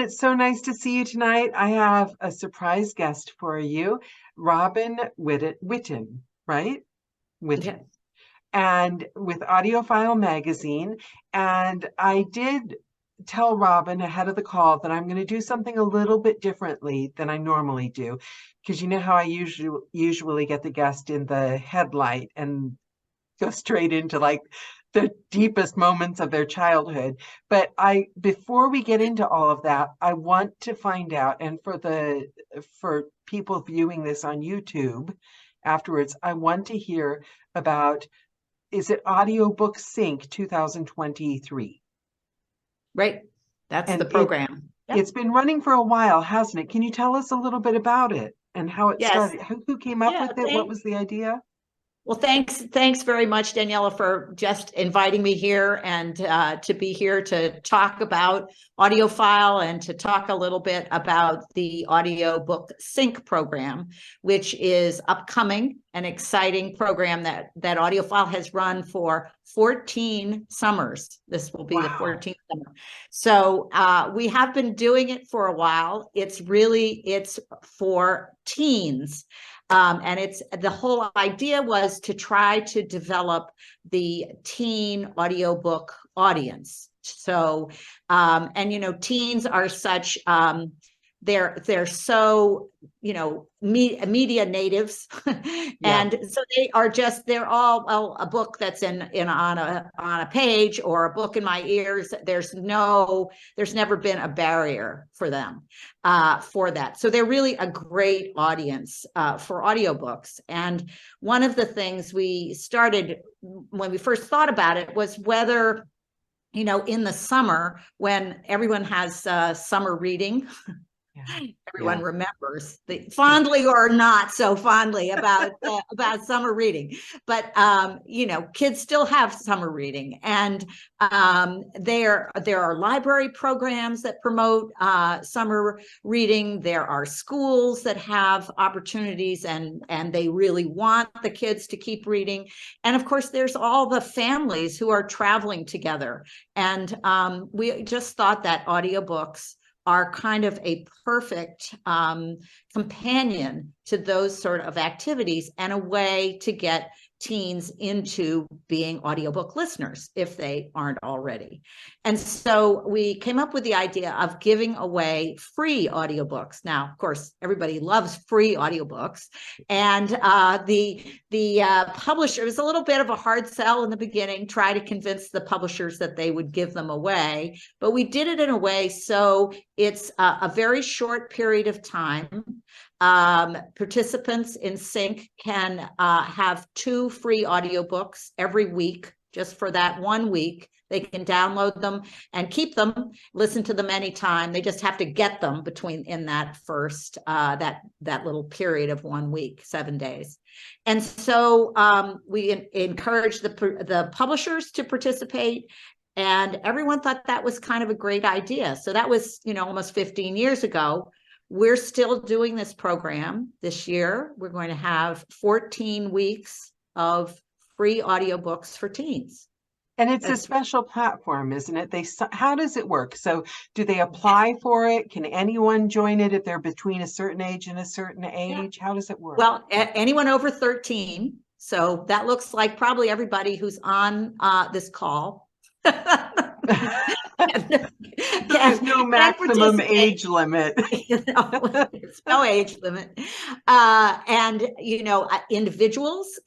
it's so nice to see you tonight. I have a surprise guest for you, Robin Whitten, right? Whitten. Okay. And with AudioFile Magazine. And I did tell Robin ahead of the call that I'm going to do something a little bit differently than I normally do. Because you know how I usually get the guest in the headlight and go straight into like the deepest moments of their childhood. But before we get into all of that, I want to find out, and for people viewing this on YouTube afterwards, I want to hear about, is it Audiobook Sync 2023? Right. That's And the program. Yep. it's been running for a while, hasn't it? Can you tell us a little bit about it and how it Yes. started? Who came up Yeah. with it? What was the idea? Well, thanks very much, Daniela, for just inviting me here and to be here to talk about AudioFile and to talk a little bit about the Audiobook Sync program, which is upcoming, an exciting program that AudioFile has run for 14 summers. This will be the 14th summer. So we have been doing it for a while. It's for teens. And the whole idea was to try to develop the teen audiobook audience. So, and teens are such, they're so, media natives, and so they're all, well, a book that's on a page or a book in my ears. There's never been a barrier for them for that. So they're really a great audience for audiobooks. And one of the things we started when we first thought about it was whether, in the summer when everyone has summer reading, everyone remembers fondly or not so fondly about summer reading, but kids still have summer reading, and there are library programs that promote summer reading. There are schools that have opportunities, and they really want the kids to keep reading. And of course, there's all the families who are traveling together, and we just thought that audiobooks are kind of a perfect companion to those sort of activities and a way to get teens into being audiobook listeners if they aren't already. And so we came up with the idea of giving away free audiobooks. Now, of course, everybody loves free audiobooks, and the publisher, it was a little bit of a hard sell in the beginning, try to convince the publishers that they would give them away, but we did it in a way so it's a very short period of time. Participants in Sync can have 2 free audiobooks every week, just for that 1 week. They can download them and keep them, listen to them anytime. They just have to get them in that first, that little period of 1 week, 7 days. And so we encourage the publishers to participate, and everyone thought that was kind of a great idea. So that was, almost 15 years ago. We're still doing this program this year. We're going to have 14 weeks of free audiobooks for teens. And it's a special platform, isn't it? How does it work? So do they apply for it? Can anyone join it if they're between a certain age and a certain age? How does it work? Well, anyone over 13. So that looks like probably everybody who's on this call. There's no maximum age limit. There's no age limit. And, individuals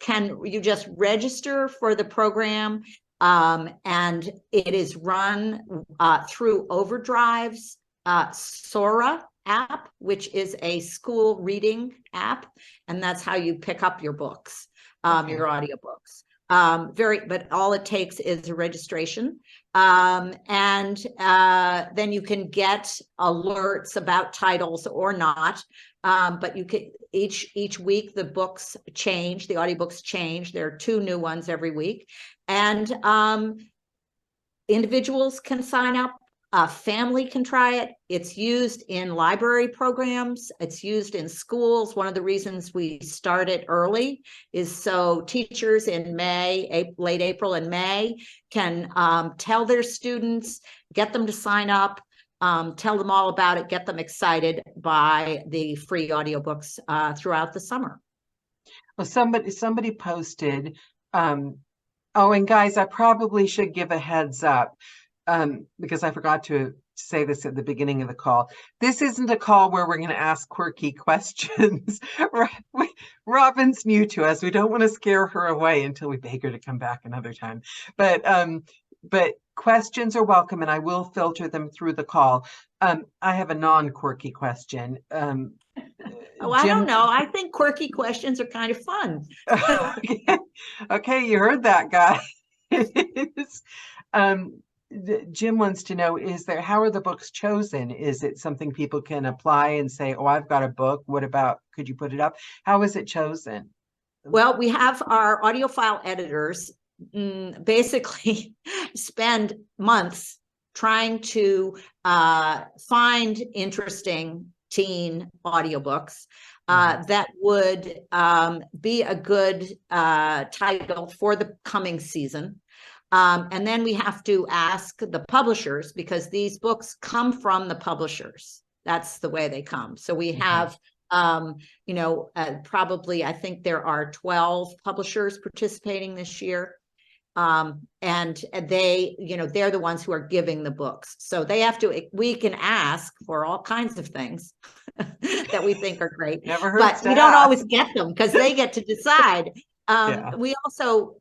you just register for the program. And it is run through OverDrive's Sora app, which is a school reading app. And that's how you pick up your books, your audiobooks. But all it takes is a registration. And then you can get alerts about titles or not. But you can each week the books change, the audiobooks change. There are 2 new ones every week. And individuals can sign up. A family can try it. It's used in library programs. It's used in schools. One of the reasons we start it early is so teachers in late April and May can tell their students, get them to sign up, tell them all about it, get them excited by the free audiobooks throughout the summer. Well, somebody posted, oh, and guys, I probably should give a heads up, because I forgot to say this at the beginning of the call. This isn't a call where we're going to ask quirky questions. Robin's new to us. We don't want to scare her away until we beg her to come back another time. But questions are welcome, and I will filter them through the call. I have a non-quirky question. Oh, I don't know. I think quirky questions are kind of fun. Okay, you heard that, guys. Jim wants to know, how are the books chosen? Is it something people can apply and say, oh, I've got a book. What about, could you put it up? How is it chosen? Well, we have our AudioFile editors basically spend months trying to find interesting teen audiobooks that would be a good title for the coming season. And then we have to ask the publishers, because these books come from the publishers. That's the way they come. So we have, probably, I think there are 12 publishers participating this year. And they, they're the ones who are giving the books. So they have to, we can ask for all kinds of things that we think are great, but we don't always get them because they get to decide. We also,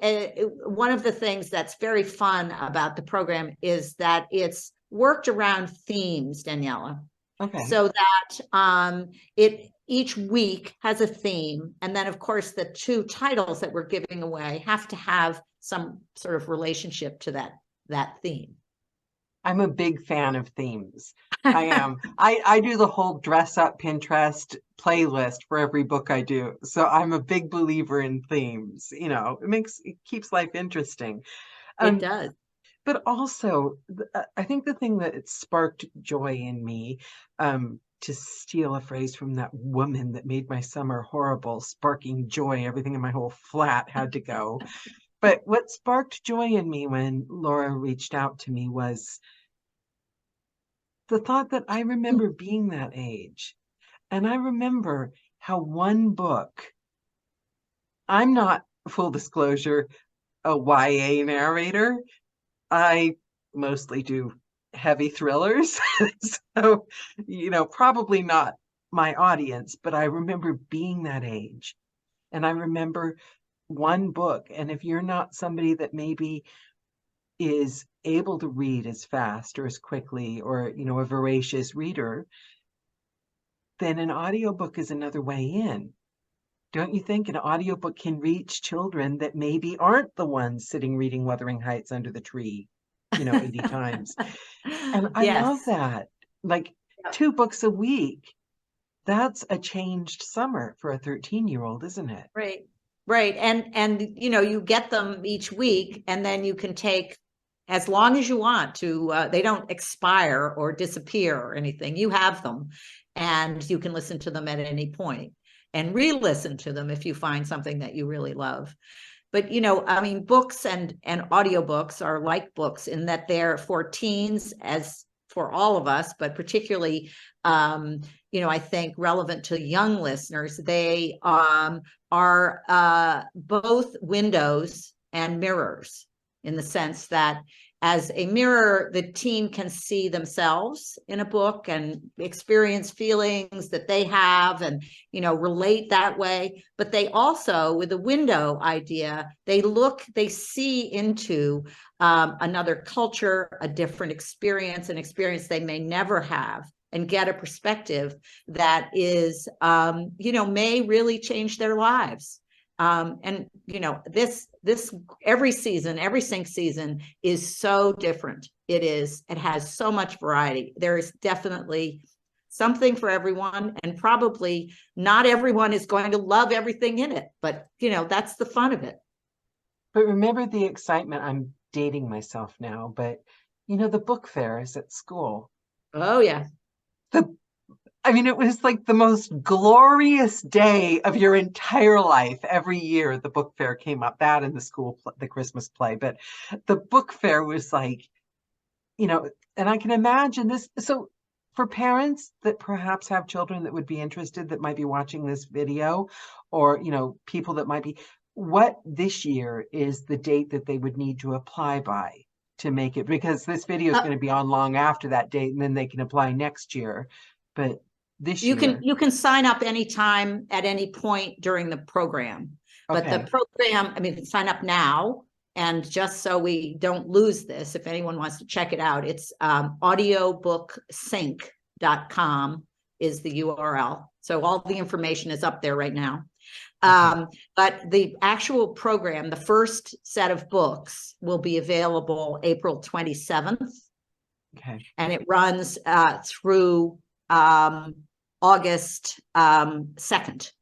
one of the things that's very fun about the program is that it's worked around themes, Daniela. Okay. So that it each week has a theme. And then, of course, the two titles that we're giving away have to have some sort of relationship to that theme. I'm a big fan of themes. I am. I do the whole dress up Pinterest playlist for every book I do. So I'm a big believer in themes. It keeps life interesting. It does. But also, I think the thing that sparked joy in me, to steal a phrase from that woman that made my summer horrible, sparking joy, everything in my whole flat had to go. But what sparked joy in me when Laura reached out to me was the thought that I remember being that age. And I remember how one book, I'm not, full disclosure, a YA narrator. I mostly do heavy thrillers. So, probably not my audience, but I remember being that age. And I remember one book. And if you're not somebody that maybe is able to read as fast or as quickly, or, a voracious reader, then an audiobook is another way in. Don't you think an audiobook can reach children that maybe aren't the ones sitting reading Wuthering Heights under the tree, 80 times? And I love that. Like 2 books a week. That's a changed summer for a 13-year-old, isn't it? Right. Right. And you get them each week, and then you can take as long as you want to, they don't expire or disappear or anything. You have them, and you can listen to them at any point and re-listen to them if you find something that you really love. But, books and audiobooks are like books in that they're for teens, as for all of us, but particularly, I think relevant to young listeners. They are both windows and mirrors, in the sense that as a mirror, the teen can see themselves in a book and experience feelings that they have and, relate that way. But they also, with the window idea, they see into another culture, a different experience, an experience they may never have, and get a perspective that is, may really change their lives. This every sync season is so different. It has so much variety. There is definitely something for everyone, and probably not everyone is going to love everything in it, but that's the fun of it. But remember the excitement. I'm dating myself now, but the book fairs at school. Oh yeah. It was like the most glorious day of your entire life. Every year the book fair came up, that and the Christmas play. But the book fair was like, you know, and I can imagine this. So for parents that perhaps have children that would be interested, that might be watching this video, or, you know, people that might be, what this year is the date that they would need to apply by to make it? Because this video is going to be on long after that date, and then they can apply next year. But this year. You can sign up anytime at any point during the program. But Okay. the program, I mean, sign up now. And just so we don't lose this, if anyone wants to check it out, it's audiobooksync.com is the URL. So all the information is up there right now. Okay. But the actual program, the first set of books, will be available April 27th. Okay. And it runs through August 2nd.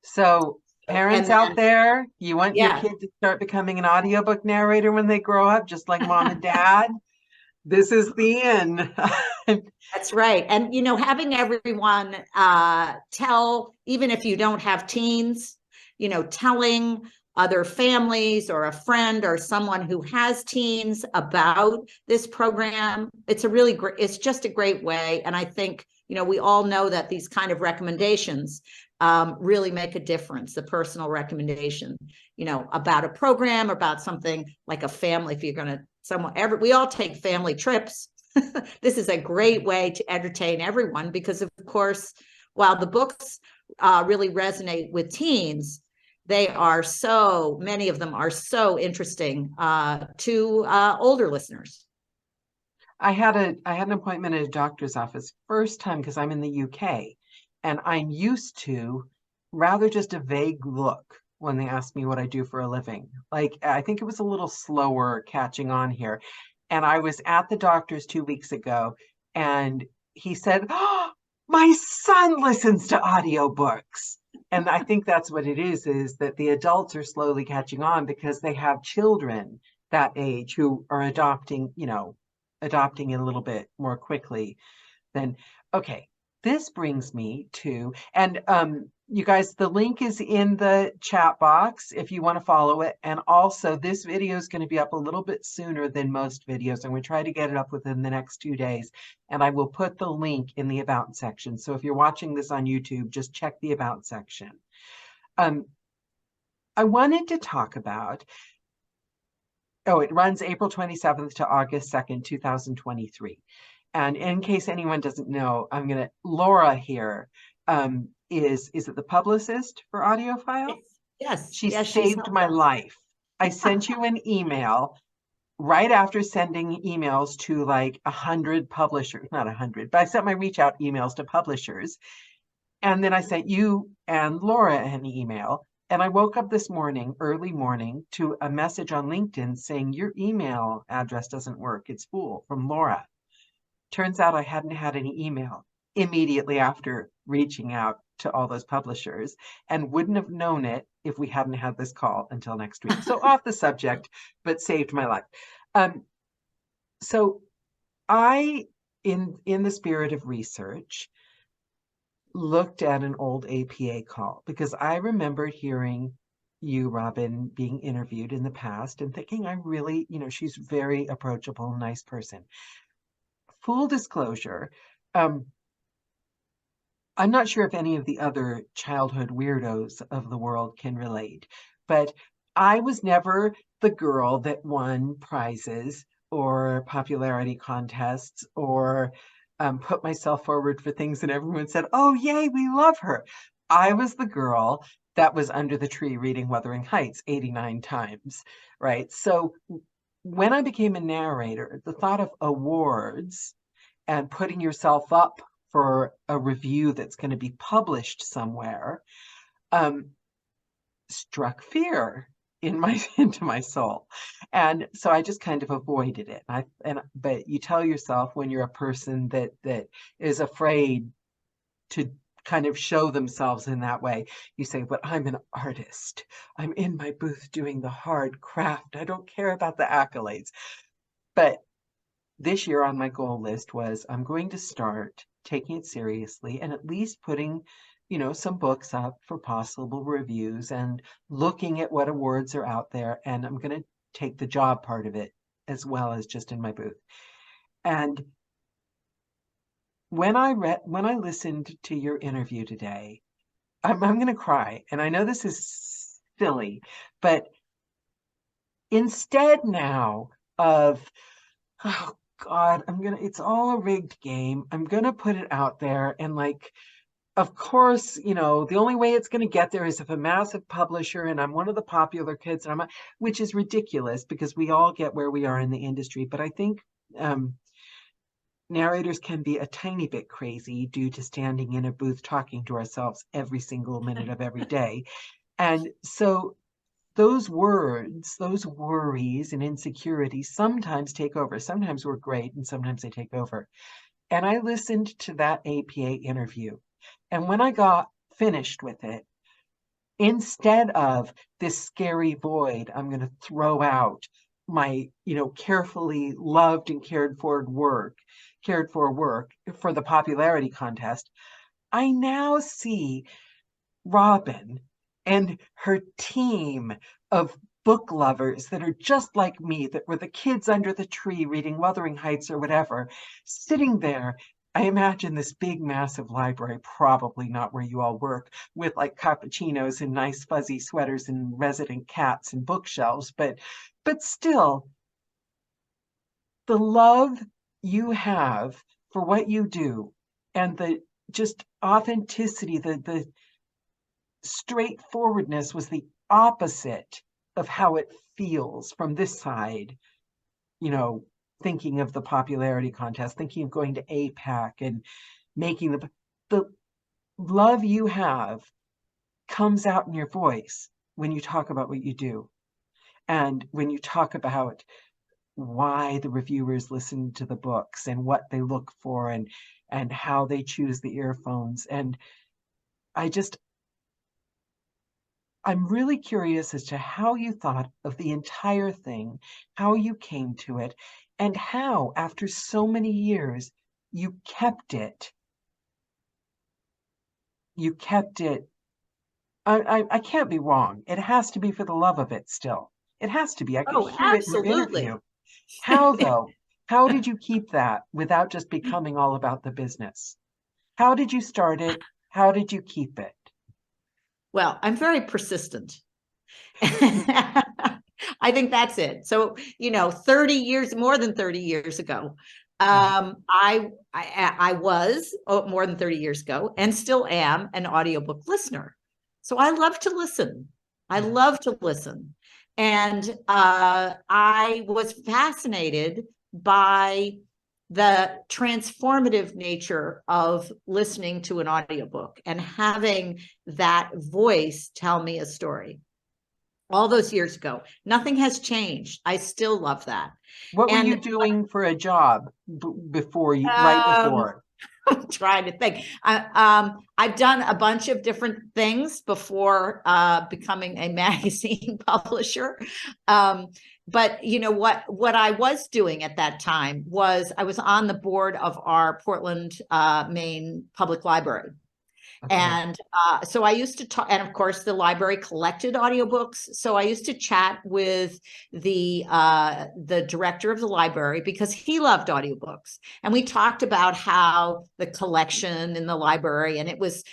So parents out there, you want your Yeah. kid to start becoming an audiobook narrator when they grow up, just like mom and dad? This is the end. That's right. And, you know, having everyone tell, even if you don't have teens, you know, telling other families or a friend or someone who has teens about this program, it's a really great, it's just a great way. And I think, you know, we all know that these kind of recommendations really make a difference, the personal recommendation, you know, about a program, about something like a family. If you're going to, we all take family trips. This is a great way to entertain everyone because, of course, while the books really resonate with teens, they are so, many of them are so interesting to older listeners. I had an appointment at a doctor's office first time because I'm in the UK, and I'm used to rather just a vague look when they ask me what I do for a living. Like, I think it was a little slower catching on here. And I was at the doctor's 2 weeks ago, and he said, "Oh, my son listens to audiobooks." And I think that's what it is that the adults are slowly catching on because they have children that age who are adopting it a little bit more quickly than, okay, this brings me to, and you guys, the link is in the chat box if you want to follow it. And also this video is going to be up a little bit sooner than most videos. I'm going to try to get it up within the next 2 days. And I will put the link in the About section. So if you're watching this on YouTube, just check the About section. I wanted to talk about, it runs April 27th to August 2nd, 2023. And in case anyone doesn't know, Laura here is it the publicist for AudioFile? Yes. She yes, saved my life. I sent you an email right after sending emails to like 100 publishers, not 100, but I sent my reach out emails to publishers. And then I sent you and Laura an email. And I woke up this morning, early morning, to a message on LinkedIn saying, your email address doesn't work. It's full, from Laura. Turns out I hadn't had any email immediately after reaching out to all those publishers, and wouldn't have known it if we hadn't had this call until next week. So off the subject, but saved my life. So I, in the spirit of research, looked at an old APA call because I remembered hearing you, Robin, being interviewed in the past and thinking, I really, she's very approachable, nice person. Full disclosure, I'm not sure if any of the other childhood weirdos of the world can relate, but I was never the girl that won prizes or popularity contests or put myself forward for things and everyone said, oh, yay, we love her. I was the girl that was under the tree reading Wuthering Heights 89 times, right? So when I became a narrator, the thought of awards and putting yourself up for a review that's going to be published somewhere struck fear into my soul. And so I just kind of avoided it. But you tell yourself when you're a person that is afraid to kind of show themselves in that way, you say, but I'm an artist. I'm in my booth doing the hard craft. I don't care about the accolades. But this year on my goal list was I'm going to start taking it seriously and at least putting, some books up for possible reviews and looking at what awards are out there. And I'm going to take the job part of it as well as just in my booth. And when I listened to your interview today, I'm going to cry. And I know this is silly, but instead now of, oh God, it's all a rigged game. I'm going to put it out there. And like, of course, the only way it's going to get there is if a massive publisher, and I'm one of the popular kids, and which is ridiculous because we all get where we are in the industry. But I think narrators can be a tiny bit crazy due to standing in a booth talking to ourselves every single minute of every day. And so those words, those worries and insecurities sometimes take over. Sometimes we're great and sometimes they take over. And I listened to that APA interview. And when I got finished with it, instead of this scary void, I'm going to throw out my, carefully loved and cared for work for the popularity contest, I now see Robin and her team of book lovers that are just like me, that were the kids under the tree reading Wuthering Heights or whatever, sitting there. I imagine this big, massive library, probably not where you all work, with like cappuccinos and nice fuzzy sweaters and resident cats and bookshelves, but still, the love you have for what you do and the just authenticity, the straightforwardness was the opposite of how it feels from this side, thinking of the popularity contest, thinking of going to APAC and making the love you have comes out in your voice when you talk about what you do. And when you talk about why the reviewers listen to the books and what they look for and how they choose the earphones. And I'm really curious as to how you thought of the entire thing, how you came to it, and how, after so many years, you kept it. You kept it. I can't be wrong. It has to be for the love of it still. It has to be. I could hear it in your interview. How, though? How did you keep that without just becoming all about the business? How did you start it? How did you keep it? Well, I'm very persistent. I think that's it. So, 30 years, more than 30 years ago, I was more than 30 years ago and still am an audiobook listener. So I love to listen. I love to listen. And I was fascinated by the transformative nature of listening to an audiobook and having that voice tell me a story. All those years ago, nothing has changed. I still love that. What were you doing for a job before you, right before? I'm trying to think. I've done a bunch of different things before becoming a magazine publisher. But what I was doing at that time was I was on the board of our Portland, Maine Public Library. Okay. And so I used to talk, and of course the library collected audiobooks. So I used to chat with the director of the library because he loved audiobooks. And we talked about how the collection in the library, and it was,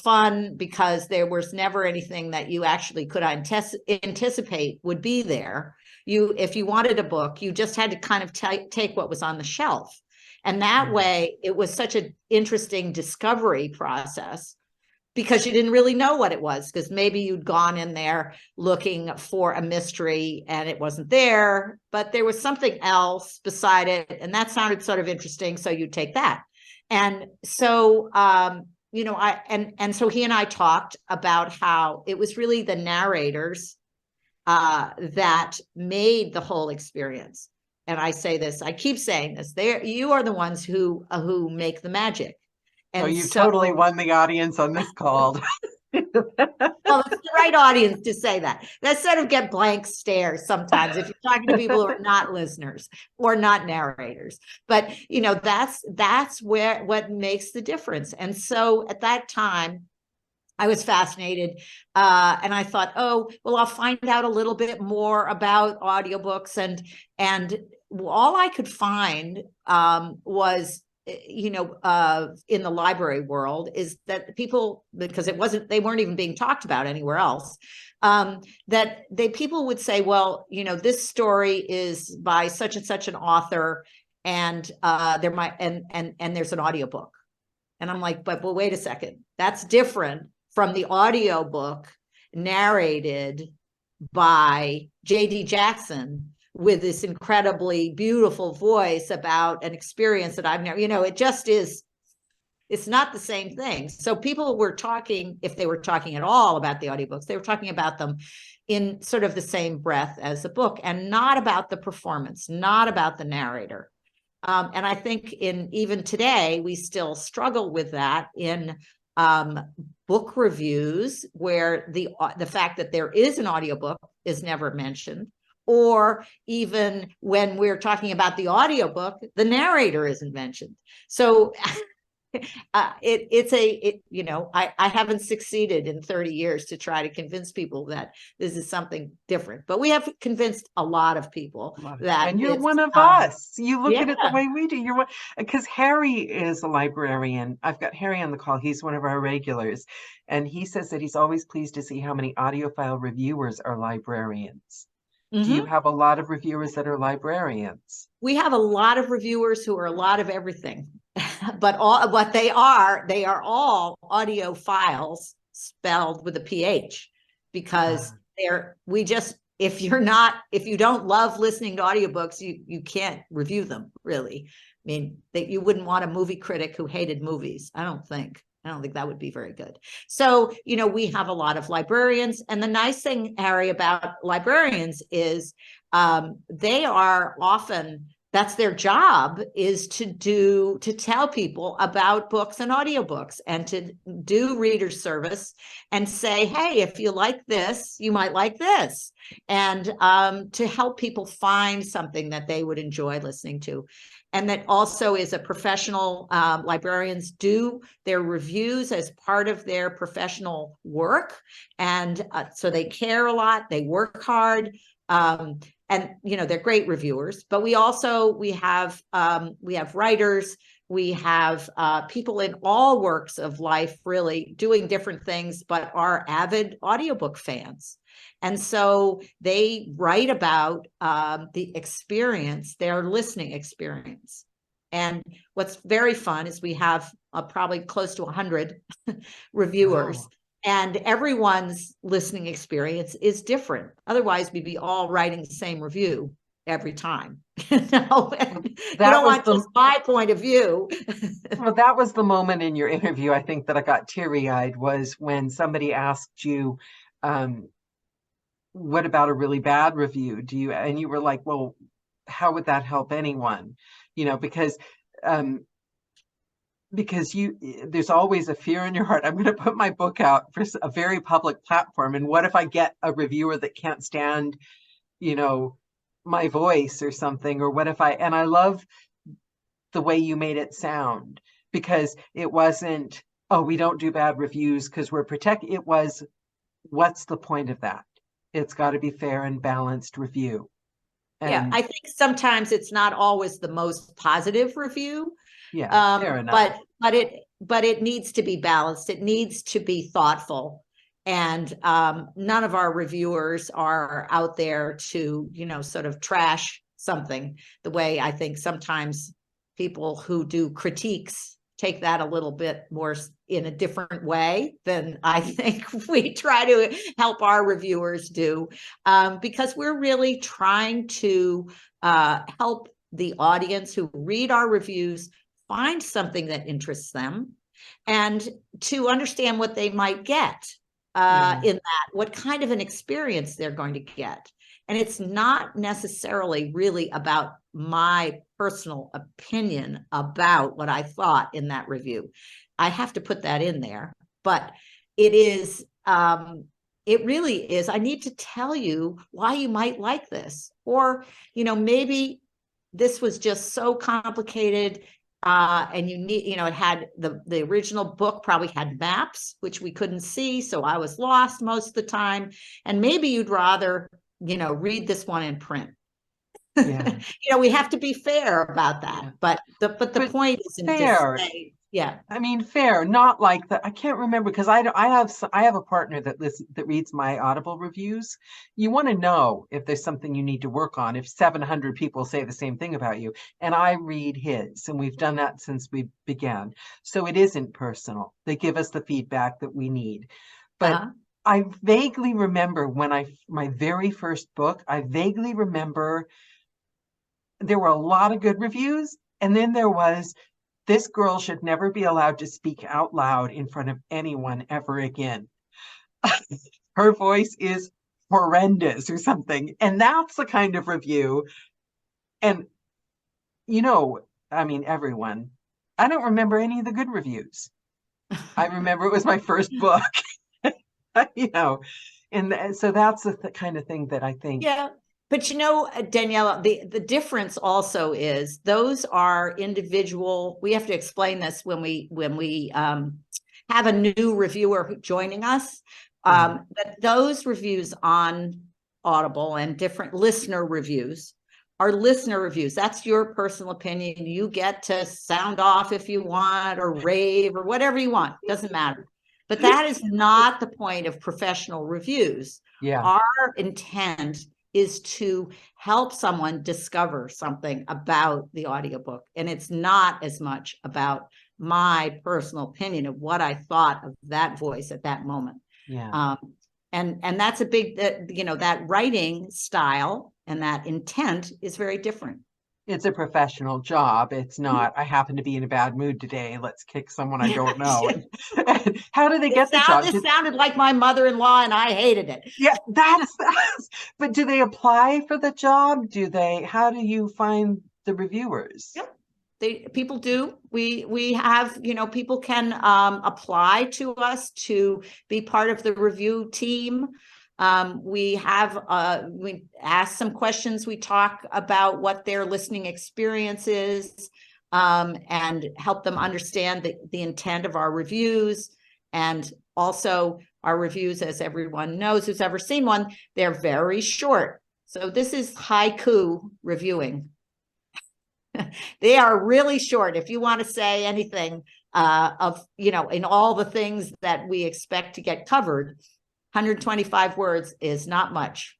fun because there was never anything that you actually could anticipate would be there. If you wanted a book, you just had to kind of take what was on the shelf. And that way, it was such an interesting discovery process because you didn't really know what it was, because maybe you'd gone in there looking for a mystery and it wasn't there, but there was something else beside it. And that sounded sort of interesting. So you'd take that. And so, so he and I talked about how it was really the narrators that made the whole experience. And I say this, I keep saying this, you are the ones who make the magic. And you totally won the audience on this call. Well, it's the right audience to say that. That sort of get blank stares sometimes if you're talking to people who are not listeners or not narrators. But, that's what makes the difference. And so at that time, I was fascinated. And I thought, oh, well, I'll find out a little bit more about audiobooks. And all I could find was, in the library world, is that people, because they weren't even being talked about anywhere else, that people would say, well, this story is by such and such an author, and there's an audiobook. And I'm like, but wait a second, that's different from the audiobook narrated by J.D. Jackson with this incredibly beautiful voice about an experience that I've never, it just is, it's not the same thing. So people were talking, if they were talking at all about the audiobooks, they were talking about them in sort of the same breath as the book, and not about the performance, not about the narrator. And I think even today, we still struggle with that in book reviews, where the fact that there is an audiobook is never mentioned, or even when we're talking about the audiobook, the narrator isn't mentioned. So I haven't succeeded in 30 years to try to convince people that this is something different, but we have convinced a lot of people that. And you're one of us. You look at it the Yeah. way we do. You're one, because Harry is a librarian. I've got Harry on the call. He's one of our regulars, and he says that he's always pleased to see how many AudioFile reviewers are librarians. Do you have a lot of reviewers that are librarians? We have a lot of reviewers who are a lot of everything, but what they are all audiophiles spelled with a PH, because if you don't love listening to audiobooks, you can't review them, really. I mean, that you wouldn't want a movie critic who hated movies. I don't think that would be very good. So, we have a lot of librarians. And the nice thing, Harry, about librarians is they are often, that's their job, is to tell people about books and audiobooks, and to do reader service and say, hey, if you like this, you might like this, and to help people find something that they would enjoy listening to. And that also is a professional, librarians do their reviews as part of their professional work. And so they care a lot, they work hard. And they're great reviewers, but we have writers, we have people in all walks of life, really doing different things, but are avid audiobook fans. And so they write about the experience, their listening experience. And what's very fun is we have probably close to 100 reviewers. Wow. And everyone's listening experience is different. Otherwise, we'd be all writing the same review every time. You don't want just my point of view. Well, that was the moment in your interview, I think, that I got teary-eyed, was when somebody asked you, what about a really bad review? And you were like, well, how would that help anyone? Because there's always a fear in your heart. I'm going to put my book out for a very public platform, and what if I get a reviewer that can't stand, my voice or something? Or what if and I love the way you made it sound, because it wasn't, oh, we don't do bad reviews because we're protected. It was, what's the point of that? It's got to be fair and balanced review. Yeah, I think sometimes it's not always the most positive review. Yeah, fair enough. But it needs to be balanced. It needs to be thoughtful. And none of our reviewers are out there to, sort of trash something, the way I think sometimes people who do critiques take that a little bit more in a different way than I think we try to help our reviewers do, because we're really trying to help the audience who read our reviews find something that interests them, and to understand what they might get in that, what kind of an experience they're going to get. And it's not necessarily really about my personal opinion about what I thought in that review. I have to put that in there, but it is, it really is, I need to tell you why you might like this, or, maybe this was just so complicated, and you need, it had the original book probably had maps, which we couldn't see. So I was lost most of the time. And maybe you'd rather, read this one in print. Yeah. We have to be fair about that. Yeah. But the point isn't fair. to say, yeah. I mean, fair, not like that. I can't remember because I have a partner that reads my Audible reviews. You want to know if there's something you need to work on, if 700 people say the same thing about you. And I read his, and we've done that since we began. So it isn't personal. They give us the feedback that we need. But I vaguely remember my very first book, I vaguely remember there were a lot of good reviews. And then there was, this girl should never be allowed to speak out loud in front of anyone ever again. Her voice is horrendous or something. And that's the kind of review. And, everyone, I don't remember any of the good reviews. I remember it was my first book, and so that's the kind of thing that I think. Yeah. But Daniela, the difference also is those are individual. We have to explain this when we have a new reviewer joining us. But those reviews on Audible and different listener reviews are listener reviews. That's your personal opinion. You get to sound off if you want, or rave, or whatever you want. Doesn't matter. But that is not the point of professional reviews. Yeah. Our intent is to help someone discover something about the audiobook. And it's not as much about my personal opinion of what I thought of that voice at that moment. Yeah. And that's a big, that writing style and that intent is very different. It's a professional job. It's not, I happen to be in a bad mood today. Let's kick someone I don't know. How do they get the job? This sounded like my mother-in-law and I hated it. Yeah, but do they apply for the job? How do you find the reviewers? Yep. People do. We have, people can apply to us to be part of the review team. We ask some questions. We talk about what their listening experience is, and help them understand the intent of our reviews. And also our reviews, as everyone knows who's ever seen one, they're very short. So this is haiku reviewing. They are really short. If you want to say anything in all the things that we expect to get covered, 125 words is not much.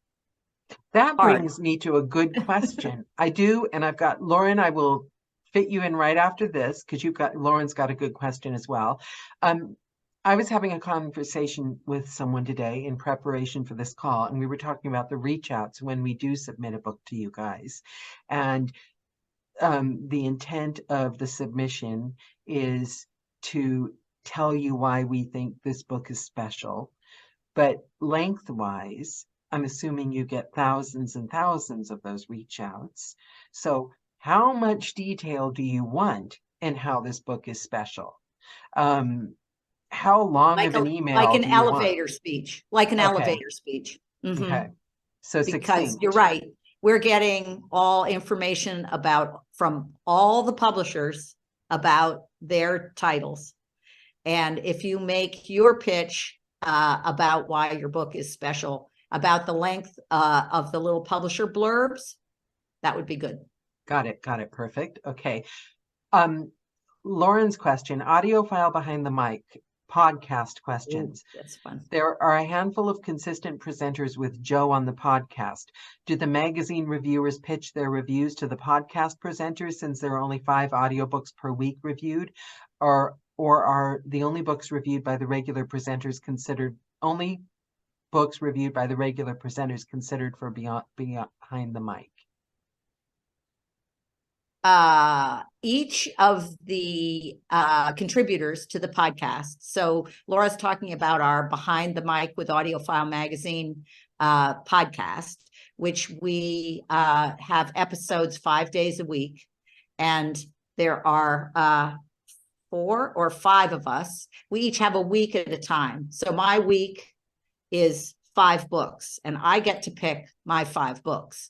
That brings me to a good question. I do, and I've got Lauren. I will fit you in right after this because Lauren's got a good question as well. I was having a conversation with someone today in preparation for this call, and we were talking about the reach outs when we do submit a book to you guys. And the intent of the submission is to tell you why we think this book is special. But lengthwise, I'm assuming you get thousands and thousands of those reach outs. So how much detail do you want in how this book is special? How long of an email? Like an elevator speech. Like an elevator speech. Mm-hmm. Okay. So because you're right. We're getting all information from all the publishers about their titles. And if you make your pitch about why your book is special, about the length of the little publisher blurbs, that would be good. Got it. Perfect. Okay. Lauren's question, AudioFile Behind the Mic, podcast questions. Ooh, that's fun. There are a handful of consistent presenters with Joe on the podcast. Do the magazine reviewers pitch their reviews to the podcast presenters since there are only 5 audiobooks per week reviewed? Or are the only books reviewed by the regular presenters considered for behind the mic? Each of the contributors to the podcast. So Laura's talking about our Behind the Mic with AudioFile Magazine podcast, which we have episodes 5 days a week. And there are 4 or 5 of us. We each have a week at a time. So my week is 5 books, and I get to pick my 5 books.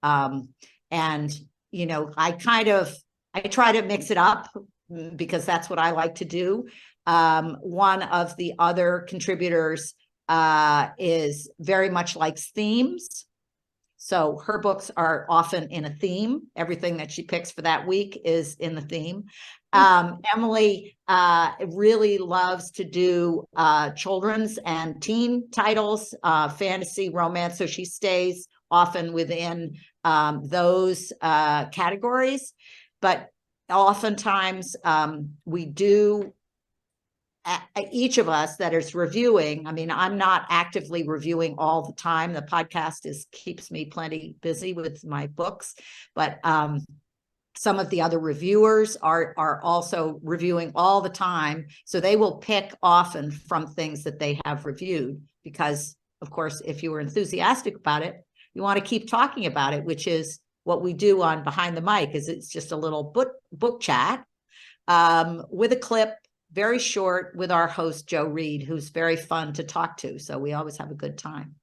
And I kind of I try to mix it up because that's what I like to do. One of the other contributors is very much likes themes. So her books are often in a theme. Everything that she picks for that week is in the theme. Emily really loves to do children's and teen titles, fantasy, romance. So she stays often within those categories. But oftentimes we do, each of us that is reviewing, I mean, I'm not actively reviewing all the time. The podcast keeps me plenty busy with my books, but some of the other reviewers are also reviewing all the time. So they will pick often from things that they have reviewed, because of course, if you were enthusiastic about it, you want to keep talking about it, which is what we do on Behind the Mic. Is it's just a little book chat with a clip, very short, with our host, Joe Reed, who's very fun to talk to. So we always have a good time.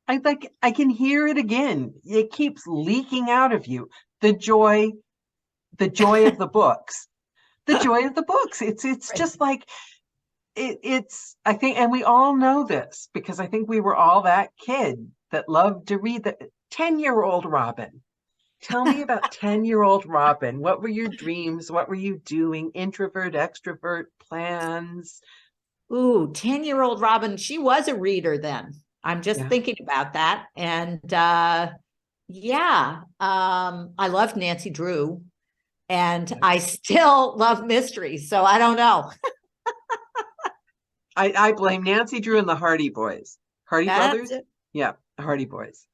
I can hear it again. It keeps leaking out of you. The joy of the books, the joy of the books. It's right. Just like it's, I think, and we all know this because I think we were all that kid that loved to read. The 10-year-old Robin. Tell me about 10-year-old Robin. What were your dreams? What were you doing? Introvert, extrovert, plans? Ooh, 10-year-old Robin. She was a reader then. I'm just thinking about that. And I loved Nancy Drew, and I still love mysteries. So I don't know. I blame Nancy Drew and the Hardy Boys. Hardy Brothers? Yeah, the Hardy Boys.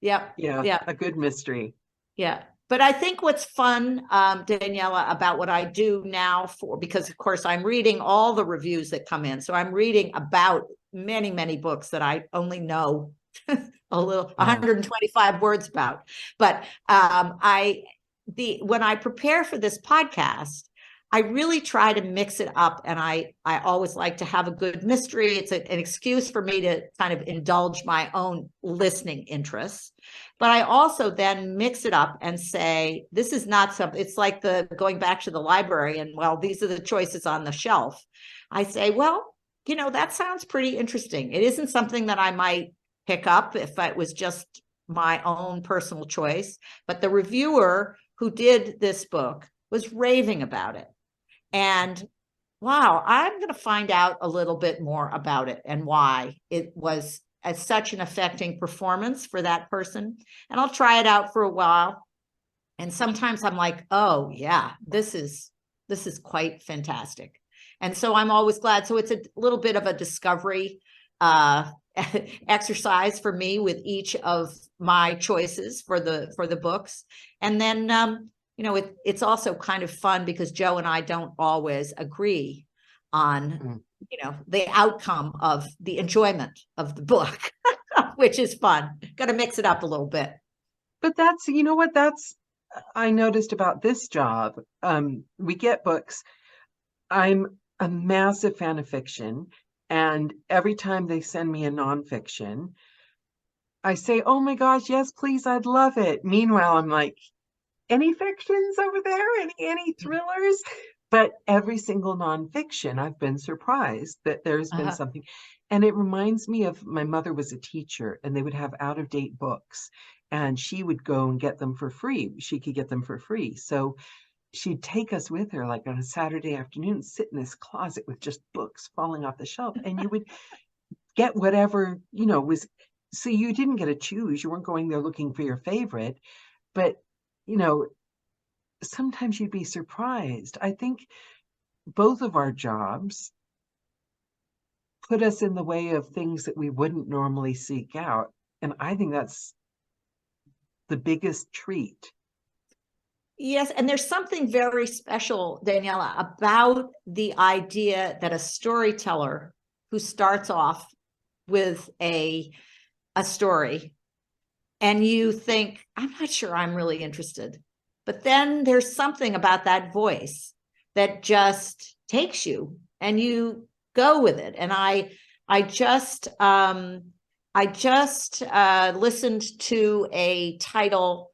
Yeah. A good mystery. Yeah. But I think what's fun, Daniela, about what I do now because of course I'm reading all the reviews that come in. So I'm reading about many, many books that I only know 125 words about. But when I prepare for this podcast, I really try to mix it up, and I always like to have a good mystery. It's an excuse for me to kind of indulge my own listening interests. But I also then mix it up and say, this is not something, it's like going back to the library and, well, these are the choices on the shelf. I say, well, that sounds pretty interesting. It isn't something that I might pick up if it was just my own personal choice. But the reviewer who did this book was raving about it. And wow, I'm going to find out a little bit more about it and why it was such an affecting performance for that person. And I'll try it out for a while. And sometimes I'm like, oh yeah, this is quite fantastic. And so I'm always glad. So it's a little bit of a discovery exercise for me with each of my choices for the books. And then it's also kind of fun because Joe and I don't always agree on, the outcome of the enjoyment of the book, which is fun. Got to mix it up a little bit. But that's, I noticed about this job. We get books. I'm a massive fan of fiction. And every time they send me a nonfiction, I say, oh my gosh, yes, please, I'd love it. Meanwhile, I'm like, any fictions over there? Any thrillers? But every single nonfiction, I've been surprised that there's been something. And it reminds me of, my mother was a teacher, and they would have out-of-date books, and she would go and get them for free. She could get them for free. So she'd take us with her, like on a Saturday afternoon, sit in this closet with just books falling off the shelf, and you would get whatever, was. So you didn't get to choose. You weren't going there looking for your favorite, but sometimes you'd be surprised. I think both of our jobs put us in the way of things that we wouldn't normally seek out. And I think that's the biggest treat. Yes. And there's something very special, Daniela, about the idea that a storyteller who starts off with a story, and you think, I'm not sure I'm really interested. But then there's something about that voice that just takes you and you go with it. And I just listened to a title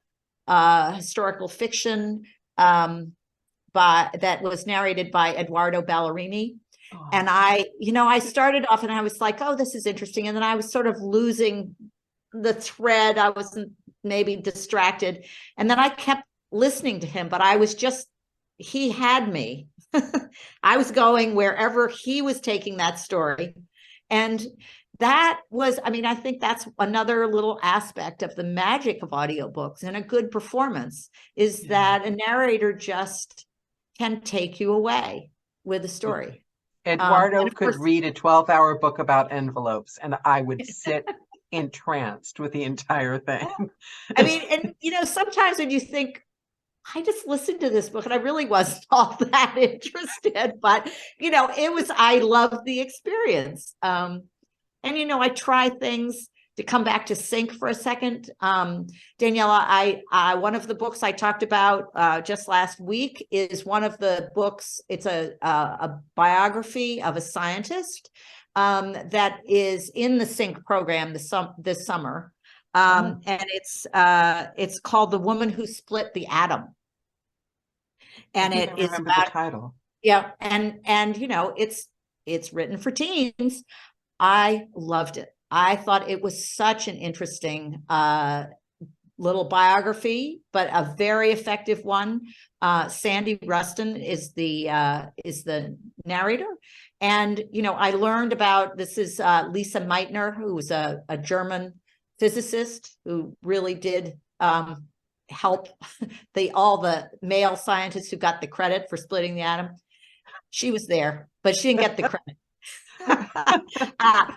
historical fiction that was narrated by Eduardo Ballerini. Oh. And I started off and I was like, oh, this is interesting. And then I was sort of losing the thread. I wasn't maybe distracted. And then I kept listening to him, but he had me. I was going wherever he was taking that story. And that was, I think that's another little aspect of the magic of audiobooks and a good performance is that a narrator just can take you away with a story. Eduardo could read a 12-hour book about envelopes and I would sit entranced with the entire thing. And sometimes when you think, I just listened to this book and I really wasn't all that interested, but I loved the experience. I try things to come back to sync for a second. Daniela, one of the books I talked about just last week is one of the books. It's a biography of a scientist that is in the sync program this summer. And it's called The Woman Who Split the Atom. And it is about the title. Yeah. And it's written for teens. I loved it. I thought it was such an interesting little biography, but a very effective one. Sandy Rustin is the narrator. And, I learned about, this is Lisa Meitner, who was a German physicist who really did help all the male scientists who got the credit for splitting the atom. She was there, but she didn't get the credit.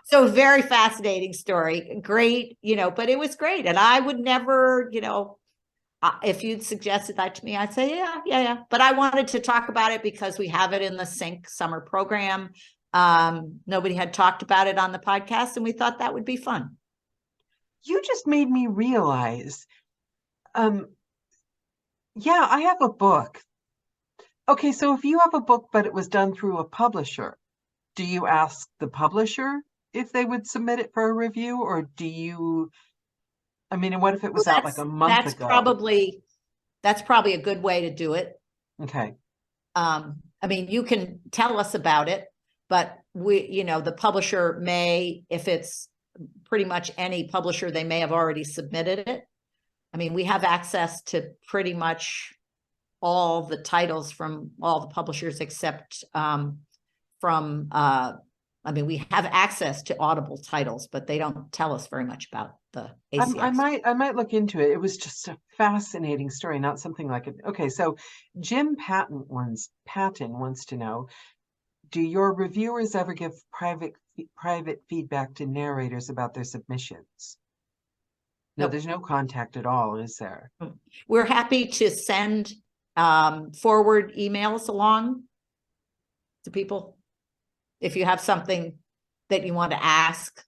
So very fascinating story. Great, but it was great. And I would never, if you'd suggested that to me, I'd say, yeah. But I wanted to talk about it because we have it in the Sync summer program. Nobody had talked about it on the podcast, and we thought that would be fun. You just made me realize, I have a book. Okay, so if you have a book, but it was done through a publisher, do you ask the publisher if they would submit it for a review, or do you, and what if it was out like a month ago? That's probably a good way to do it. Okay. You can tell us about it, but the publisher may, if it's pretty much any publisher, they may have already submitted it. We have access to pretty much all the titles from all the publishers except we have access to Audible titles, but they don't tell us very much about the ACX. I might look into it. It was just a fascinating story, not something like it. Okay, so Jim Patton wants to know, do your reviewers ever give private feedback to narrators about their submissions? No, there's no contact at all, is there? We're happy to send forward emails along to people if you have something that you want to ask.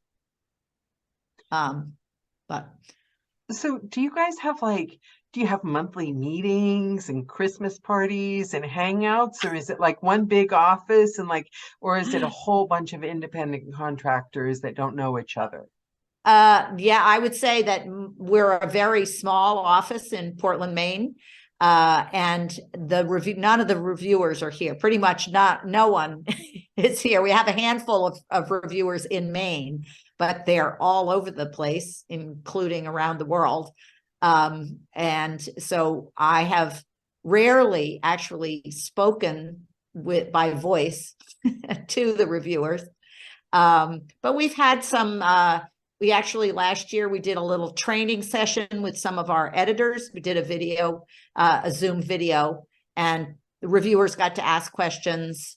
So do you guys have do you have monthly meetings and Christmas parties and hangouts, or is it like one big office and or is it a whole bunch of independent contractors that don't know each other? I would say that we're a very small office in Portland, Maine. And none of the reviewers are here. Pretty much no one is here. We have a handful of reviewers in Maine, but they're all over the place, including around the world. And so I have rarely actually spoken by voice to the reviewers. But we've had some, we actually, last year, we did a little training session with some of our editors. We did a video, a Zoom video, and the reviewers got to ask questions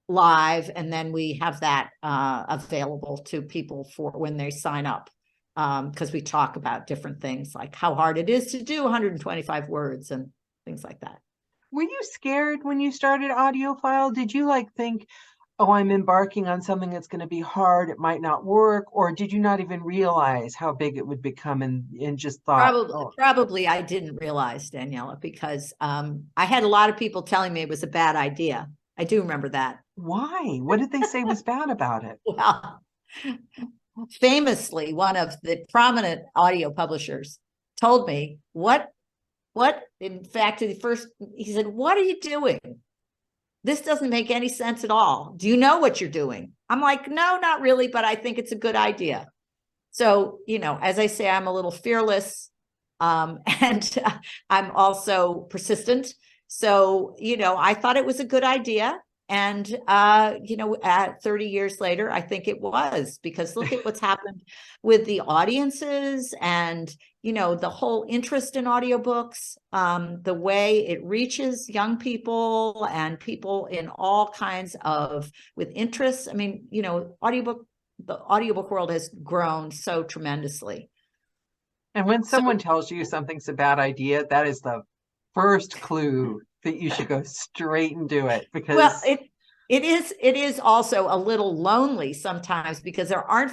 live. And then we have that available to people for when they sign up. Because we talk about different things like how hard it is to do 125 words and things like that. Were you scared when you started AudioFile? Did you think, oh, I'm embarking on something that's going to be hard, it might not work? Or did you not even realize how big it would become and just thought? Probably I didn't realize, Daniela, because I had a lot of people telling me it was a bad idea. I do remember that. Why? What did they say was bad about it? Well, famously, one of the prominent audio publishers told me, what in fact, he said, what are you doing? This doesn't make any sense at all. Do you know what you're doing? I'm like, no, not really, but I think it's a good idea. So, as I say, I'm a little fearless, and I'm also persistent. So, I thought it was a good idea. And, at 30 years later, I think it was, because look at what's happened with the audiences and, the whole interest in audiobooks, the way it reaches young people and people in all kinds with interests. I mean, the audiobook world has grown so tremendously. And when someone tells you something's a bad idea, that is the first clue that you should go straight and do it, because it is also a little lonely sometimes, because there are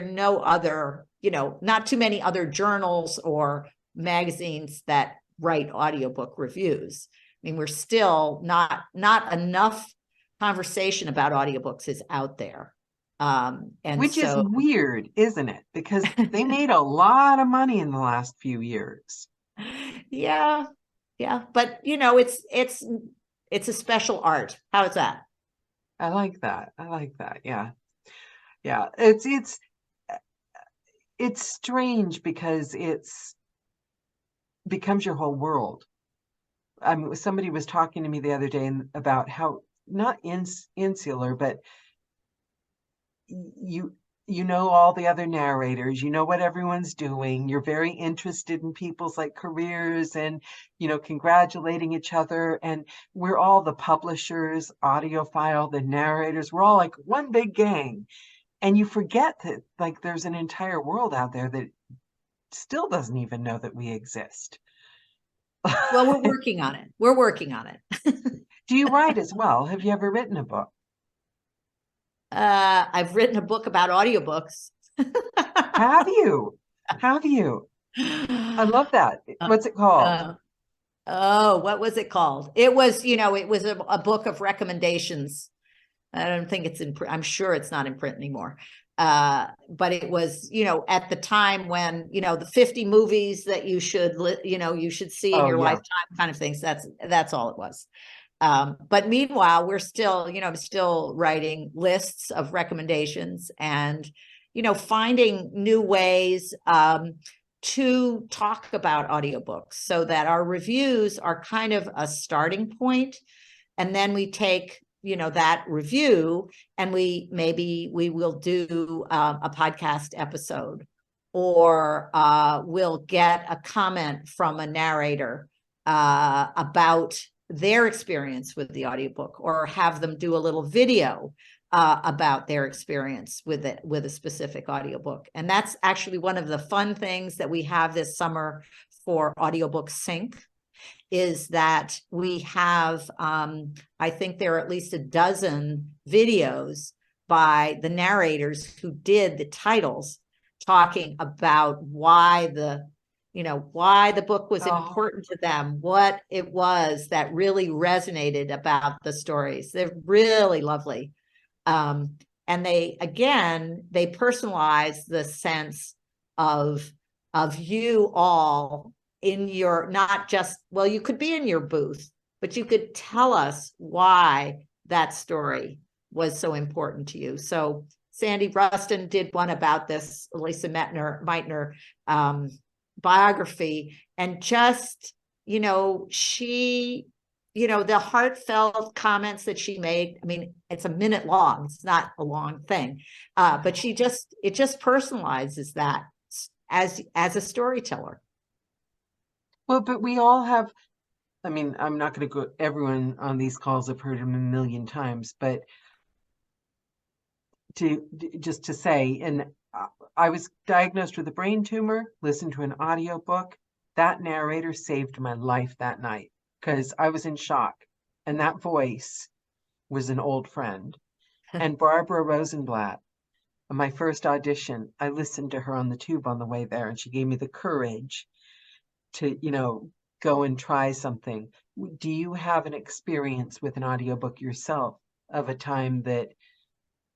no other, not too many other journals or magazines that write audiobook reviews. I mean, we're still not enough conversation about audiobooks is out there. Which is weird, isn't it? Because they made a lot of money in the last few years. Yeah. But it's a special art. How is that? I like that. Yeah. It's strange because it's becomes your whole world. Somebody was talking to me the other day about how not insular, but you know all the other narrators, you know what everyone's doing, you're very interested in people's careers and congratulating each other, and we're all the publishers, AudioFile, the narrators, we're all like one big gang, and you forget that there's an entire world out there that still doesn't even know that we exist. Well, we're working on it. Do you write as well? Have you ever written a book? I've written a book about audiobooks. Have you? I love that. What's it called? What was it called? It was, a book of recommendations. I don't think it's in print. I'm sure it's not in print anymore. But it was, at the time when, the 50 movies that you should see in your lifetime kind of things. That's all it was. But meanwhile, we're still, I'm still writing lists of recommendations and, finding new ways to talk about audiobooks so that our reviews are kind of a starting point. And then we take, that review and we will do a podcast episode, or we'll get a comment from a narrator about their experience with the audiobook, or have them do a little video about their experience with a specific audiobook. And that's actually one of the fun things that we have this summer for Audiobook Sync, is that we have, I think there are at least a dozen videos by the narrators who did the titles, talking about why the book was important to them, what it was that really resonated about the stories. They're really lovely. And they personalize the sense of you all in your, not just, well, you could be in your booth, but you could tell us why that story was so important to you. So Sandy Rustin did one about this Lisa Meitner biography, and just, she, the heartfelt comments that she made. I mean, it's a minute long, it's not a long thing, but it just personalizes that as a storyteller. Well, but we all have, I mean, I'm not going to go, everyone on these calls have heard him a million times, but just to say, and I was diagnosed with a brain tumor, listened to an audiobook. That narrator saved my life that night, because I was in shock. And that voice was an old friend. And Barbara Rosenblatt, my first audition, I listened to her on the tube on the way there, and she gave me the courage to, go and try something. Do you have an experience with an audiobook yourself, of a time that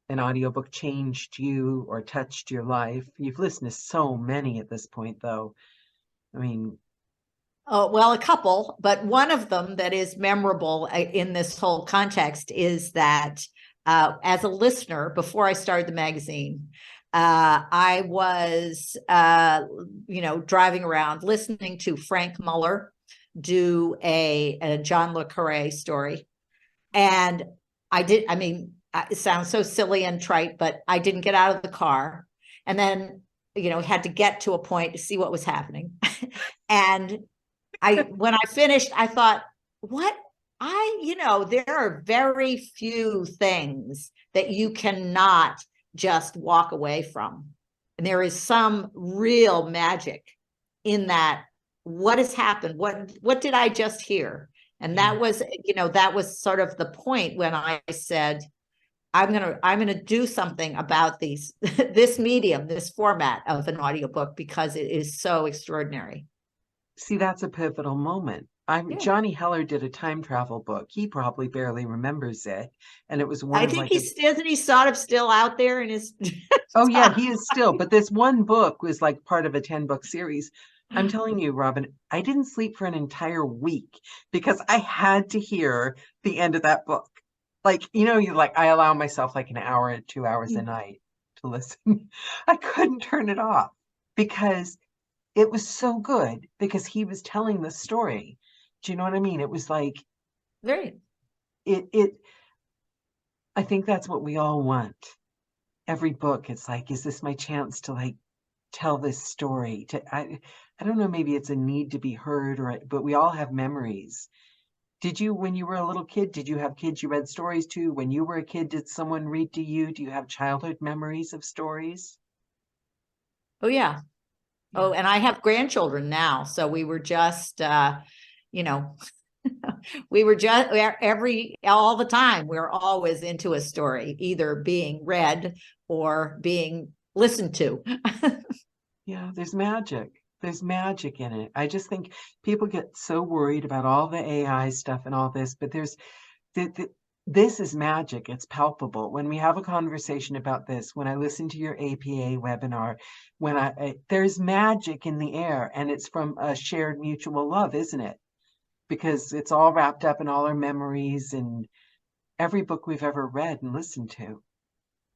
an audiobook changed you or touched your life? You've listened to so many at this point, though. I mean, Oh, well, a couple, but one of them that is memorable in this whole context is that as a listener, before I started the magazine, I was, driving around listening to Frank Muller do a John Le Carre story. And it sounds so silly and trite, but I didn't get out of the car. And then, had to get to a point to see what was happening. And when I finished, I thought, there are very few things that you cannot just walk away from. And there is some real magic in that. What has happened? What did I just hear? And that was sort of the point when I said, I'm gonna do something about this medium, this format of an audiobook, because it is so extraordinary. See, that's a pivotal moment. Johnny Heller did a time travel book. He probably barely remembers it. And it was one I of think like isn't he sort of still out there in his Oh yeah, he is still, but this one book was like part of a 10-book series. I'm telling you, Robin, I didn't sleep for an entire week because I had to hear the end of that book. Like, I allow myself like an hour, 2 hours a night to listen. I couldn't turn it off because it was so good because he was telling the story. Do you know what I mean? It was like Right. it I think that's what we all want. Every book, it's like, is this my chance to like tell this story? I don't know, maybe it's a need to be heard, but we all have memories. Did you, when you were a little kid, did you have kids you read stories to? When you were a kid, did someone read to you? Do you have childhood memories of stories? Oh yeah. Oh, and I have grandchildren now. So we were just, we were just all the time. We're always into a story, either being read or being listened to. Yeah, there's magic. There's magic in it. I just think people get so worried about all the AI stuff and all this, but this is magic. It's palpable. When we have a conversation about this, when I listen to your APA webinar, there's magic in the air, and it's from a shared mutual love, isn't it? Because it's all wrapped up in all our memories and every book we've ever read and listened to.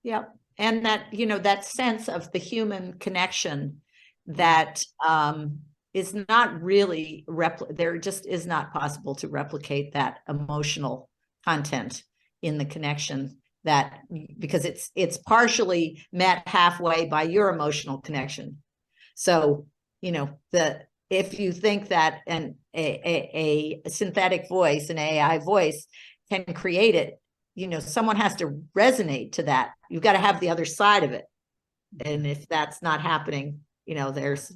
Yep. And that sense of the human connection that is not really there just is not possible to replicate that emotional content in the connection, that because it's partially met halfway by your emotional connection. So, if you think that a synthetic voice, an AI voice can create it, someone has to resonate to that. You've got to have the other side of it. And if that's not happening, it's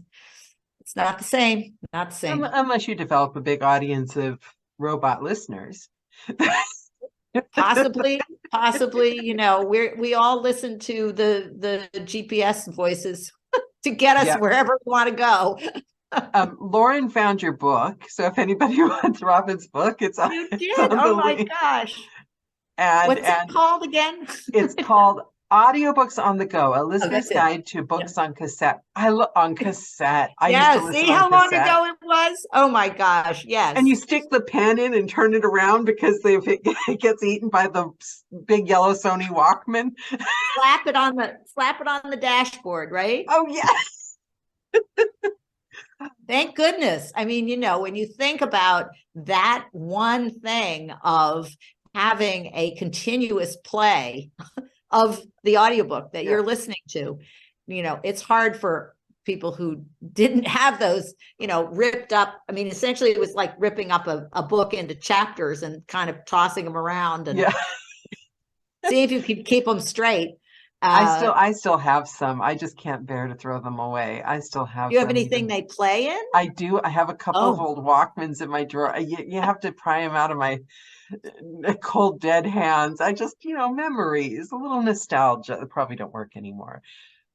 not the same, not the same. Unless you develop a big audience of robot listeners. Possibly, we all listen to the GPS voices to get us wherever we want to go. Lauren found your book, so if anybody wants Robin's book, it's on. You did? Oh my gosh! What's it called again? It's called Audiobooks on the Go: A Listener's Guide to Books on Cassette. On cassette. I used to listen see how long ago it was? Oh my gosh! Yes. And you stick the pen in and turn it around because it gets eaten by the big yellow Sony Walkman. Slap it on the dashboard, right? Oh yes. Thank goodness. I mean, when you think about that one thing of having a continuous play of the audiobook that you're listening to, it's hard for people who didn't have those, ripped up. I mean, essentially it was like ripping up a book into chapters and kind of tossing them around and see if you could keep them straight. I still have some. I just can't bear to throw them away. I still have. Do you have anything they play in? I do. I have a couple of old Walkmans in my drawer. You have to pry them out of my cold, dead hands. I just, memories, a little nostalgia. They probably don't work anymore.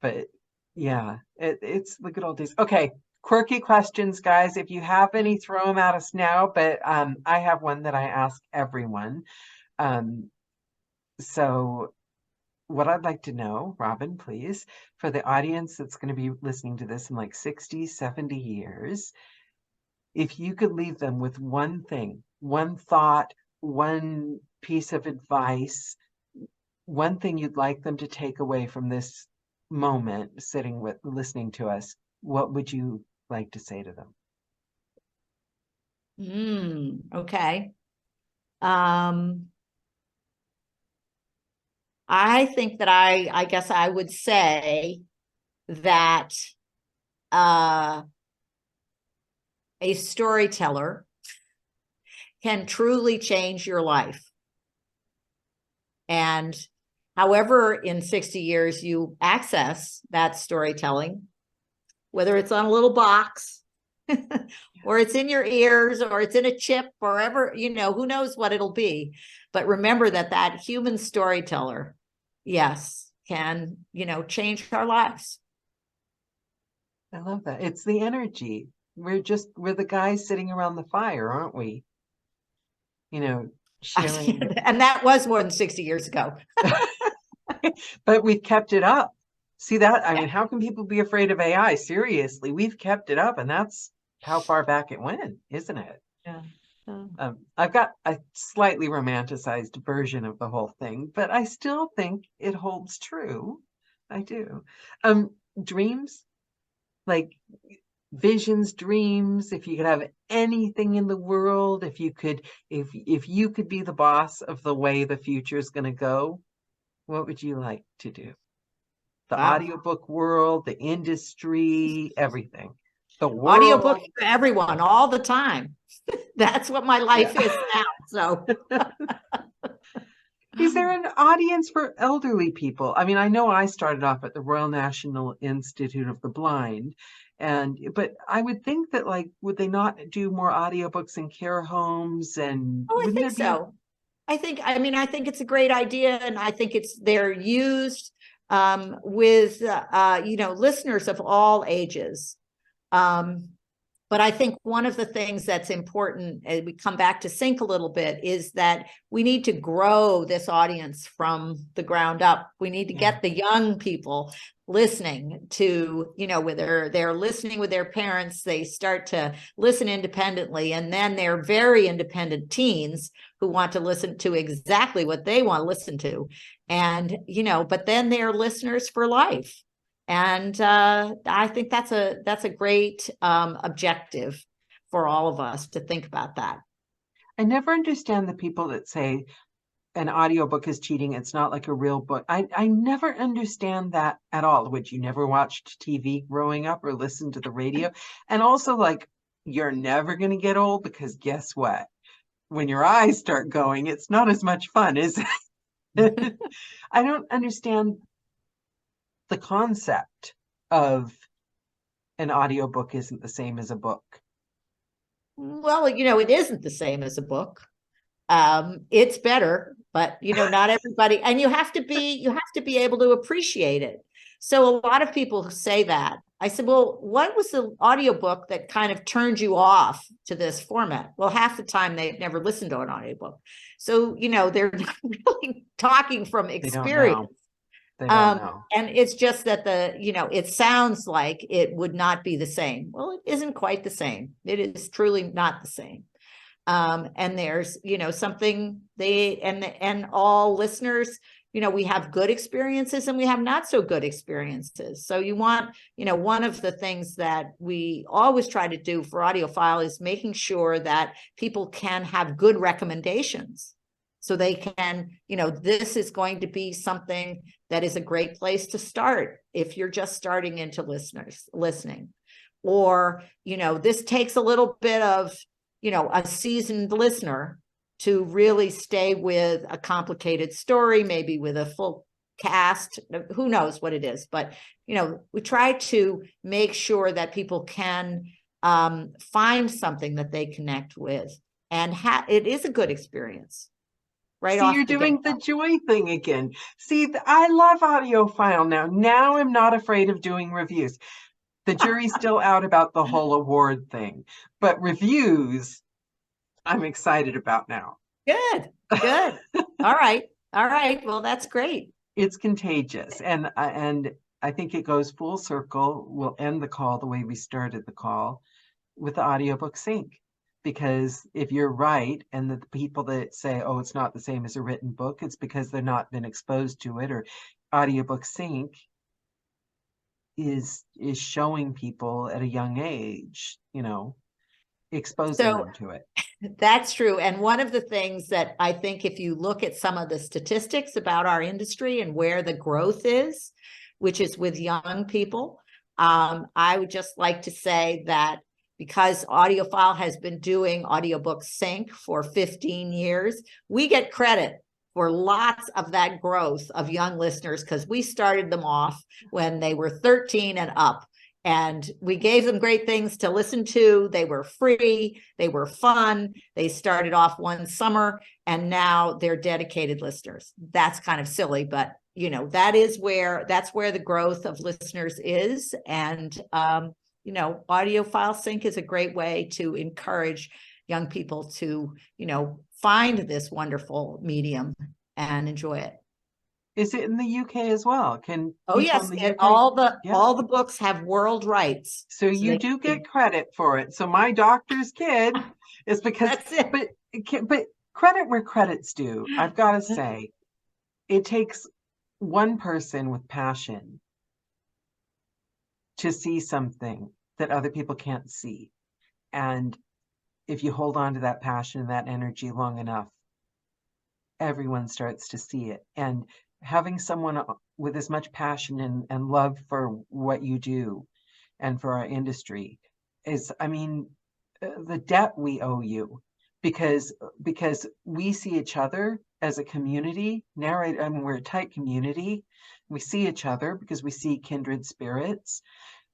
But yeah, it's the good old days. Okay, quirky questions, guys. If you have any, throw them at us now. But I have one that I ask everyone. So what I'd like to know, Robin, please, for the audience that's going to be listening to this in like 60, 70 years, if you could leave them with one thing, one thought, one piece of advice, one thing you'd like them to take away from this moment, listening to us, what would you like to say to them? Okay. I think that I guess I would say that a storyteller can truly change your life. And however, in 60 years you access that storytelling, whether it's on a little box or it's in your ears or it's in a chip or wherever, who knows what it'll be. But remember that human storyteller, yes, can, change our lives. I love that. It's the energy. We're the guys sitting around the fire, aren't we? Sharing. And that was more than 60 years ago. But we've kept it up. See that? I mean, how can people be afraid of AI? Seriously, we've kept it up, and that's how far back it went, isn't it? Yeah. I've got a slightly romanticized version of the whole thing, but I still think it holds true. I do. Dreams, like visions, dreams. If you could have anything in the world, if you could be the boss of the way the future is going to go, what would you like to do? The audiobook world, the industry, everything. The world. Audiobook for everyone, all the time. That's what my life is now. So is there an audience for elderly people? I mean, I know I started off at the Royal National Institute of the Blind, but I would think that, like, would they not do more audiobooks in care homes? And I think so. I think it's a great idea, and I think they're used with listeners of all ages. But I think one of the things that's important, as we come back to sync a little bit, is that we need to grow this audience from the ground up. We need to get the young people listening to, whether they're listening with their parents, they start to listen independently, and then they're very independent teens who want to listen to exactly what they want to listen to. And, but then they're listeners for life. And I think that's a great objective for all of us to think about that. I never understand the people that say an audiobook is cheating. It's not like a real book. I never understand that at all. Would you never watched TV growing up or listened to the radio? And also, like, you're never going to get old, because guess what? When your eyes start going, it's not as much fun, is it? I don't understand the concept of an audiobook isn't the same as a book. Well, it isn't the same as a book. It's better, but not everybody, and you have to be able to appreciate it. So a lot of people say that. I said, well, what was the audiobook that kind of turned you off to this format? Well, half the time they've never listened to an audiobook. So, they're not really talking from experience. They don't know. And it's just that it sounds like it would not be the same. Well, it isn't quite the same. It is truly not the same. And there's, something and all listeners, we have good experiences and we have not so good experiences. So you want, one of the things that we always try to do for AudioFile is making sure that people can have good recommendations. So they can, this is going to be something that is a great place to start if you're just starting into listening. Or, this takes a little bit of, a seasoned listener to really stay with a complicated story, maybe with a full cast, who knows what it is. But, we try to make sure that people can find something that they connect with, and it is a good experience. Right. See, you're doing the joy thing again. See, I love AudioFile now. Now I'm not afraid of doing reviews. The jury's still out about the whole award thing, but reviews, I'm excited about now. Good. All right. Well, that's great. It's contagious. And I think it goes full circle. We'll end the call the way we started the call. with the audiobook sync. Because if you're right, and the people that say, oh, it's not the same as a written book, it's because they're not been exposed to it. Or audiobook sync is showing people at a young age, exposing them to it. That's true. And one of the things that I think, if you look at some of the statistics about our industry and where the growth is, which is with young people, I would just like to say that because AudioFile has been doing audiobook sync for 15 years, we get credit for lots of that growth of young listeners, because we started them off when they were 13 and up. And we gave them great things to listen to. They were free. They were fun. They started off one summer, and now they're dedicated listeners. That's kind of silly, but that's where the growth of listeners is. And, AudioFile Sync is a great way to encourage young people to, find this wonderful medium and enjoy it. Is it in the UK as well? Can Oh yes, in the and UK? all the books have world rights. So you do get credit for it. So my doctor's kid is because, that's it. But credit where credit's due. I've got to say, it takes one person with passion to see something that other people can't see. And if you hold on to that passion and that energy long enough, everyone starts to see it. And having someone with as much passion and love for what you do and for our industry is, the debt we owe you, because we see each other as a community. Narrator, we're a tight community. We see each other because we see kindred spirits,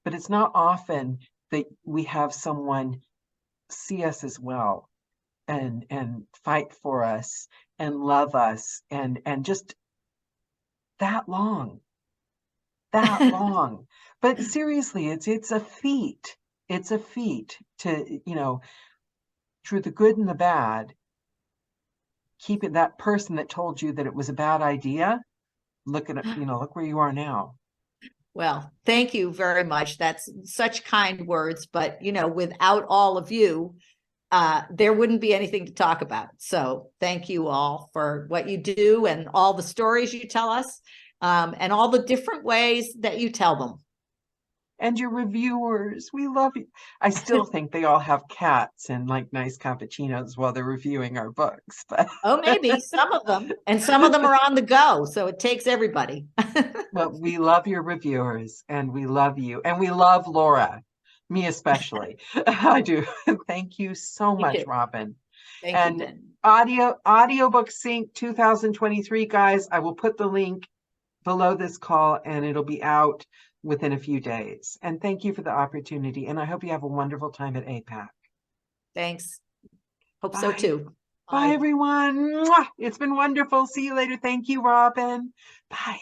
but it's not often that we have someone see us as well and fight for us and love us and just that long. But seriously, it's a feat. It's a feat to, through the good and the bad, keep it that person that told you that it was a bad idea. Look where you are now. Well, thank you very much. That's such kind words, but without all of you, there wouldn't be anything to talk about. So thank you all for what you do and all the stories you tell us, and all the different ways that you tell them. And your reviewers, we love you. I still think they all have cats and like nice cappuccinos while they're reviewing our books. But oh, maybe some of them, and some of them are on the go, so it takes everybody. But we love your reviewers, and we love you, and we love Laura, me especially. I do. Thank you so much, Robin. Thank you, Dan. Audiobook Sync 2023, guys. I will put the link below this call, and it'll be out within a few days. And thank you for the opportunity. And I hope you have a wonderful time at APAC. Thanks. Hope so too. Bye, everyone. It's been wonderful. See you later. Thank you, Robin. Bye.